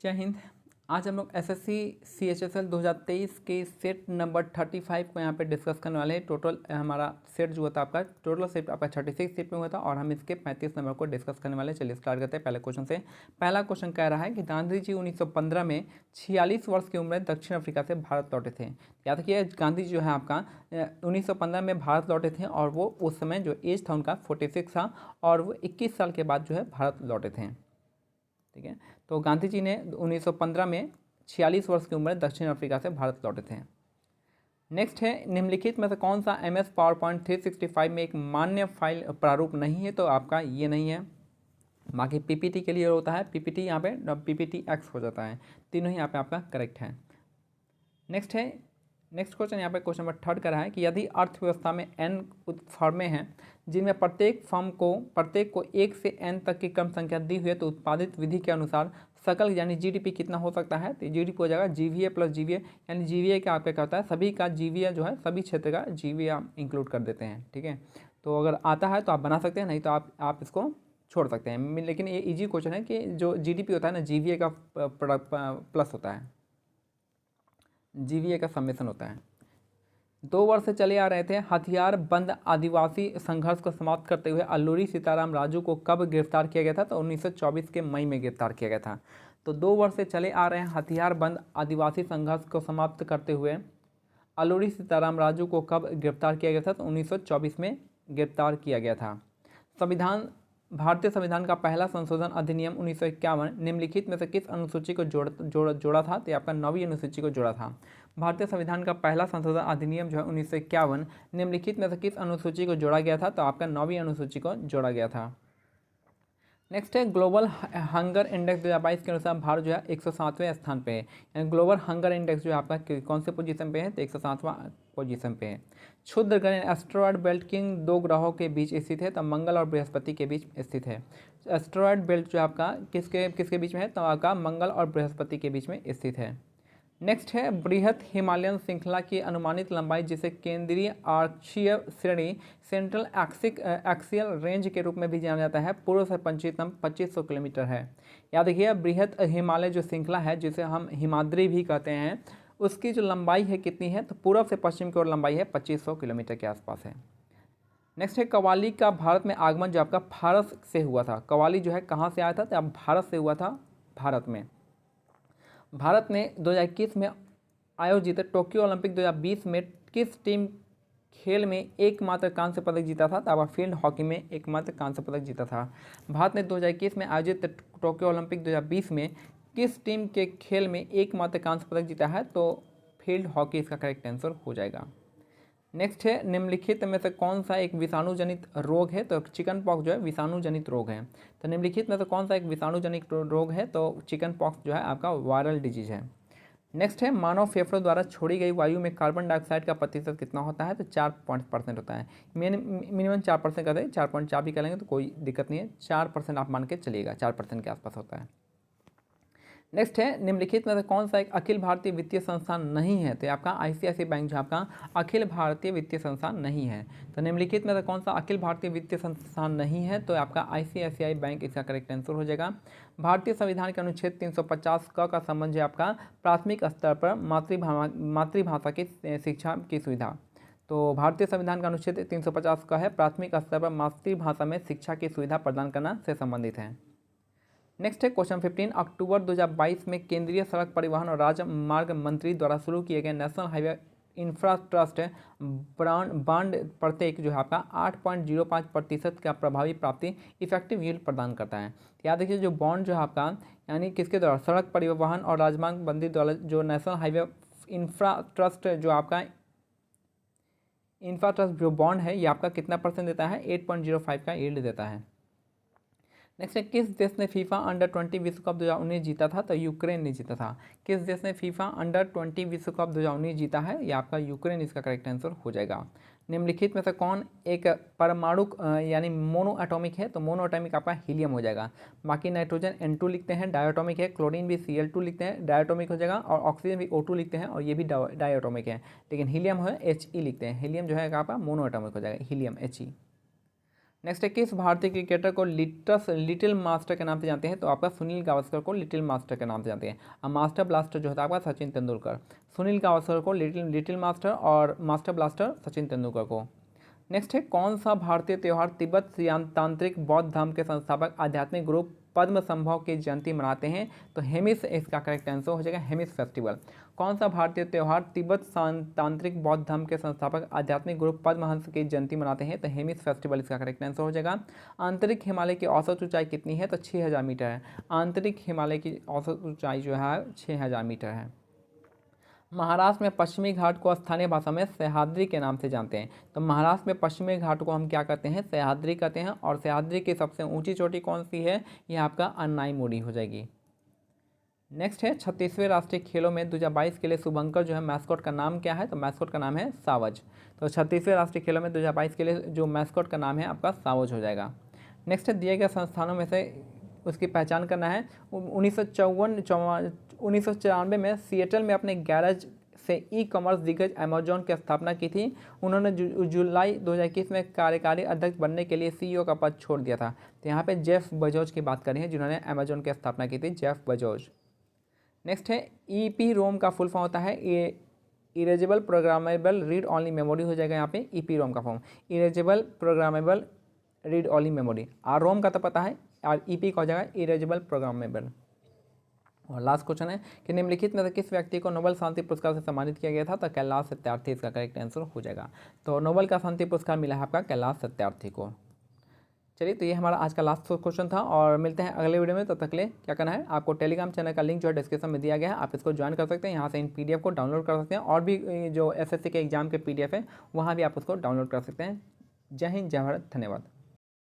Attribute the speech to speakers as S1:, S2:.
S1: जय हिंद। आज हम लोग एसएससी सीएचएसएल 2023 के सेट नंबर 35 को यहाँ पे डिस्कस करने वाले हैं। टोटल हमारा सेट जो था आपका टोटल सेट आपका 36 सेट में हुआ था और हम इसके 35 नंबर को डिस्कस करने वाले। चलिए स्टार्ट करते हैं पहले क्वेश्चन से। पहला क्वेश्चन कह रहा है कि गांधी जी 1915 में 46 वर्ष की उम्र में दक्षिण अफ्रीका से भारत लौटे थे। याद रखिए गांधी जी जो है आपका 1915 में भारत लौटे थे और वो उस समय जो एज था उनका 46 था और वो 21 साल के बाद जो है भारत लौटे थे। ठीक है, तो गांधी जी ने 1915 में 46 वर्ष की उम्र में दक्षिण अफ्रीका से भारत लौटे थे। नेक्स्ट है निम्नलिखित में से कौन सा MS PowerPoint 365 में एक मान्य फाइल प्रारूप नहीं है, तो आपका ये नहीं है। बाकी PPT के लिए होता है, PPT यहाँ पे PPTX हो जाता है। तीनों ही यहाँ पे आपका करेक्ट है। नेक्स्ट क्वेश्चन यहाँ पे क्वेश्चन नंबर 3 का रहा है कि यदि अर्थव्यवस्था में n फर्में हैं जिनमें प्रत्येक को 1 से n तक की क्रम संख्या दी हुई है, तो उत्पादित विधि के अनुसार सकल यानी GDP कितना हो सकता है, तो GDP हो जाएगा GVA प्लस GVA। यानी GVA का आपका क्या होता है, सभी का GVA जो है सभी क्षेत्र का GVA आप इंक्लूड कर देते हैं। ठीक है, तो अगर आता है तो आप बना सकते हैं, नहीं तो आप इसको छोड़ सकते हैं। लेकिन ये इजी क्वेश्चन है कि जो GDP होता है ना GVA का प्लस होता है, GVA का सम्मेशन होता है। 2 वर्ष से चले आ रहे थे हथियार बंद आदिवासी संघर्ष को समाप्त करते हुए अल्लूरी सीताराम राजू को कब गिरफ्तार किया गया था, तो 1924 के मई में गिरफ्तार किया गया था। तो 2 वर्ष से चले आ रहे हैं हथियार बंद आदिवासी संघर्ष को समाप्त करते हुए अल्लूरी सीताराम राजू को कब गिरफ्तार किया गया था, तो 1924 में गिरफ्तार किया गया था। भारतीय संविधान का पहला संशोधन अधिनियम 1951 निम्नलिखित में से किस अनुसूची को जोड़ा था, तो आपका 9वीं अनुसूची को जोड़ा था। भारतीय संविधान का पहला संशोधन अधिनियम जो है 1951 निम्नलिखित में से किस अनुसूची को जोड़ा गया था, तो आपका 9वीं अनुसूची को जोड़ा गया था। नेक्स्ट है ग्लोबल हंगर इंडेक्स 2022 के अनुसार भारत जो है 107वें स्थान पे है। यानी ग्लोबल हंगर इंडेक्स जो है आपका कौन से पोजीशन पे है, तो 107वां पोजीशन पे है। क्षुद्र ग्रह एस्ट्रॉयड बेल्ट किन 2 ग्रहों के बीच स्थित है, तो मंगल और बृहस्पति के बीच स्थित है। एस्ट्रॉयड बेल्ट जो आपका किसके बीच में है, तो आपका मंगल और बृहस्पति के बीच में स्थित है। नेक्स्ट है बृहत हिमालयन श्रृंखला की अनुमानित लंबाई जिसे केंद्रीय आर्क्षीय श्रेणी सेंट्रल एक्सियल रेंज के रूप में भी जाना जाता है, पूर्व से पश्चिम 2500 किलोमीटर है। याद रखिए बृहत हिमालय जो श्रृंखला है जिसे हम हिमाद्री भी कहते हैं, उसकी जो लंबाई है कितनी है, तो पूर्व से पश्चिम की ओर लंबाई है 2500 किलोमीटर के आसपास है। नेक्स्ट है कव्वाली का भारत में आगमन जो आपका भारत से हुआ था। कव्वाली जो है कहाँ से आया था, तो अब भारत से हुआ था। भारत ने 2021 में आयोजित टोक्यो ओलंपिक 2020 में किस टीम खेल में एकमात्र कांस्य पदक जीता था, तो अब फील्ड हॉकी में एकमात्र कांस्य पदक जीता था। भारत ने 2021 में आयोजित टोक्यो ओलंपिक 2020 में किस टीम के खेल में एकमात्र कांस्य पदक जीता है, तो फील्ड हॉकी इसका करेक्ट आंसर हो जाएगा। नेक्स्ट है निम्नलिखित में से कौन सा एक विषाणुजनित रोग है, तो चिकन पॉक्स जो है विषाणुजनित रोग है। तो निम्नलिखित में से कौन सा एक विषाणुजनित रोग है, तो चिकन पॉक्स जो है आपका वायरल डिजीज है। नेक्स्ट है मानव फेफड़ों द्वारा छोड़ी गई वायु में कार्बन डाइऑक्साइड का प्रतिशत कितना होता है, तो 4% होता है। मिनिमम 4% कहते हैं, 4.4 भी करेंगे तो कोई दिक्कत नहीं है। 4% आप मान के चलिएगा, 4% के आसपास होता है। नेक्स्ट है निम्नलिखित में से कौन सा एक अखिल भारतीय वित्तीय संस्थान नहीं है, तो आपका ICICI बैंक जो आपका अखिल भारतीय वित्तीय संस्थान नहीं है। तो निम्नलिखित में से कौन सा अखिल भारतीय वित्तीय संस्थान नहीं है, तो आपका ICICI बैंक इसका करेक्ट आंसर हो जाएगा। भारतीय संविधान के अनुच्छेद 350 का संबंध है आपका प्राथमिक स्तर पर मातृभाषा की शिक्षा की सुविधा। तो भारतीय संविधान का अनुच्छेद 350 का है प्राथमिक स्तर पर मातृभाषा में शिक्षा की सुविधा प्रदान करना से संबंधित है। नेक्स्ट है क्वेश्चन 15 अक्टूबर 2022 में केंद्रीय सड़क परिवहन और राजमार्ग मंत्री द्वारा शुरू किए गए national highway infra trust bond प्रत्येक जो है आपका 8.05% का प्रभावी प्राप्ति इफेक्टिव यील्ड प्रदान करता है। याद रखिए जो बॉन्ड जो है आपका यानी किसके द्वारा, सड़क परिवहन और राजमार्ग मंत्री द्वारा जो नेशनल हाईवे इंफ्रा ट्रस्ट जो आपका इंफ्रा ट्रस्ट जो बॉन्ड है ये आपका कितना % देता है, 8.05 का यील्ड देता है। नेक्स्ट है किस देश ने फीफा अंडर-20 विश्व कप 2019 जीता था, तो यूक्रेन ने जीता था। किस देश ने फीफा अंडर-20 विश्व कप 2019 जीता है, ये आपका यूक्रेन इसका करेक्ट आंसर हो जाएगा। निम्नलिखित में से कौन एक परमाणु यानी मोनो एटॉमिक है, तो मोनो एटॉमिक आपका हीलियम हो जाएगा। बाकी नाइट्रोजन N2 लिखते हैं, डायटोमिक है, क्लोरीन भी Cl2 लिखते हैं, डायटोमिक हो जाएगा, और ऑक्सीजन भी O2 लिखते हैं और ये भी डायटोमिक है। लेकिन हीलियम है He लिखते हैं, हीलियम जो है आपका मोनो एटॉमिक हो जाएगा, हीलियम He। नेक्स्ट है, किस भारतीय क्रिकेटर को लिटिल मास्टर के नाम से जानते हैं? तो आपका सुनील गावस्कर को लिटिल मास्टर के नाम से जानते हैं। अब मास्टर ब्लास्टर जो होता है आपका सचिन तेंदुलकर। सुनील गावस्कर को लिटिल मास्टर और मास्टर ब्लास्टर सचिन तेंदुलकर को। नेक्स्ट है, कौन सा भारतीय त्यौहार तिब्बत तांत्रिक बौद्ध धर्म के संस्थापक आध्यात्मिक गुरु पद्म संभव की जयंती मनाते हैं? तो हेमिस इसका करेक्ट आंसर हो जाएगा, हेमिस फेस्टिवल। कौन सा भारतीय त्यौहार तिब्बत तांत्रिक बौद्ध धर्म के संस्थापक आध्यात्मिक गुरु पद्महंस की जयंती मनाते हैं? तो हेमिस फेस्टिवल इसका करेक्ट आंसर हो जाएगा। आंतरिक हिमालय की औसत ऊंचाई कितनी है? तो 6000 मीटर है। आंतरिक हिमालय की औसत ऊंचाई जो है 6000 मीटर है। महाराष्ट्र में पश्चिमी घाट को स्थानीय भाषा में सह्याद्री के नाम से जानते हैं। तो महाराष्ट्र में पश्चिमी घाट को हम क्या कहते हैं? सह्याद्री कहते हैं। और सह्याद्री की सबसे ऊंची चोटी कौन सी है? यह आपका अन्नाईमोडी हो जाएगी। नेक्स्ट है, 36वें राष्ट्रीय खेलों में 2022 के लिए शुभंकर जो है मैस्कॉट का नाम क्या है? तो मैस्कॉट का नाम है सावज। तो 36वें राष्ट्रीय खेलों में 2022 के लिए जो मैस्कॉट का नाम है आपका सावज हो जाएगा। नेक्स्ट है, दिए गए संस्थानों में से उसकी पहचान करना है। 1994 में सिएटल में अपने गैरेज से ई कॉमर्स दिग्गज अमेजॉन की स्थापना की थी। उन्होंने जुलाई 2021 में कार्यकारी अध्यक्ष बनने के लिए सीईओ का पद छोड़ दिया था। तो यहाँ पे जेफ बेजोस की बात करें जिन्होंने अमेजॉन की स्थापना की थी, जेफ बेजोस। नेक्स्ट है, ईपी रोम का फुल फॉर्म होता है erasable programmable read only memory हो जाएगा। यहाँ पे ईपी रोम का form erasable programmable read only memory. आर रोम का तो पता है, और ईपी का हो जाएगा इरेजेबल प्रोग्रामेबल। और लास्ट क्वेश्चन है कि निम्नलिखित में से किस व्यक्ति को नोबेल शांति पुरस्कार से सम्मानित किया गया था? तो कैलाश सत्यार्थी इसका करेक्ट आंसर हो जाएगा। तो नोबेल का शांति पुरस्कार मिला है आपका कैलाश सत्यार्थी को। चलिए, तो ये हमारा आज का लास्ट क्वेश्चन था और मिलते हैं अगले वीडियो में। तब तक के लिए क्या करना है, आपको टेलीग्राम चैनल का लिंक जो है डिस्क्रिप्शन में दिया गया है, आप इसको ज्वाइन कर सकते हैं। यहाँ से इन पीडीएफ को डाउनलोड कर सकते हैं और भी जो एसएससी के एग्जाम के पीडीएफ है वहाँ भी आप उसको डाउनलोड कर सकते हैं। जय हिंद, जय भारत, धन्यवाद।